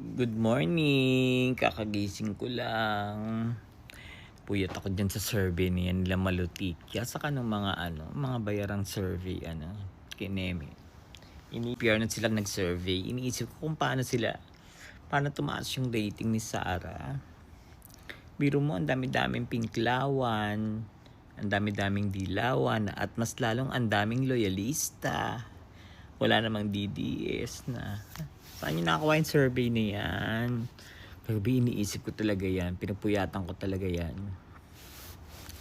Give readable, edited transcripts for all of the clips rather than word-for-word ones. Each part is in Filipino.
Good morning! Kakagising ko lang. Puyat ako dyan sa survey niyan nila Malutikya. Saka ng mga bayarang survey, kineme. Ini-PR na sila nag-survey. Iniisip ko kung paano tumaas yung rating ni Sarah. Biro mo, ang dami-daming pinklawan, ang dami-daming dilawan, at mas lalong ang daming loyalista. Wala namang DDS na. Saan yung nakakuha yung survey na yan? Pero iniisip ko talaga yan. Pinapuyatan ko talaga yan.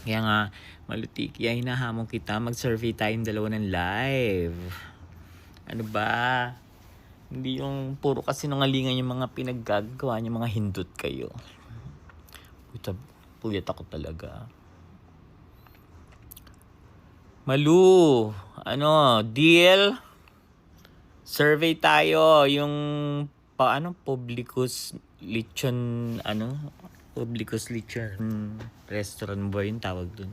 Kaya nga, Malutikya, hinahamon kita. Mag-survey tayong dalawa ng live. Ano ba? Hindi yung puro kasinungalingan yung mga pinaggagawa yung mga hindot kayo. Puyat ako talaga. Malu, deal? Survey tayo yung Publicus Lechon Publicus Lechon restaurant ba yung tawag dun.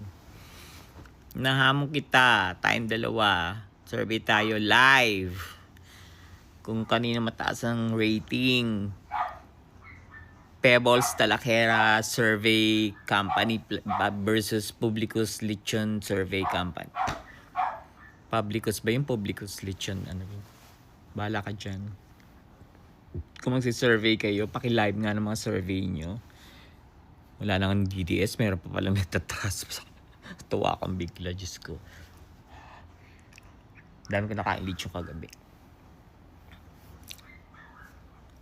Nahamon kita, tayong dalawa. Survey tayo live. Kung kanino mataas ang rating. Pebbles Talakera Survey Company versus Publicus Lechon Survey Company. Publicus ba yung Publicus Lechon? Bahala ka dyan. Kung magsi-survey kayo, paki-live nga ng mga survey nyo. Wala nang DDS, meron pa palang nagtatras. Tuwa akong bigla, Diyos ko. Dami ko nakain-leech yung kagabi.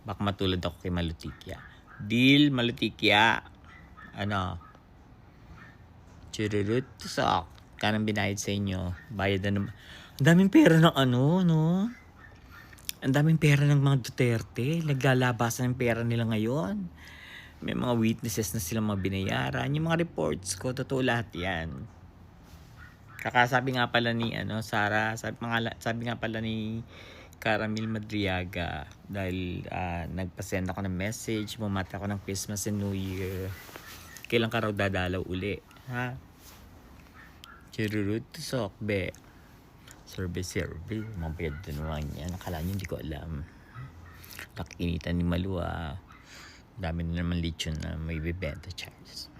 Baka matulad ako kay Malutikya. Deal, Malutikya. Chururut, sok. Kanang binayad sa inyo. Bayad na naman. Ang daming pera ng no? Ang daming pera ng mga Duterte. Naglalabasan ng pera nila ngayon. May mga witnesses na silang mga binayaran. Yung mga reports ko, totoo lahat yan. Kakasabi nga pala ni Sarah, sabi nga pala ni Caramel Madriaga, dahil nagpasend ako ng message, bumati ako ng Christmas and New Year. Kailan ka raw dadalaw uli? Ha? Chirurut, sokbe. Survey. Mabayad din naman yan. Akala nyo hindi ko alam. Nakikinitan ni Malu, dami na naman lechon na may bibenta charges.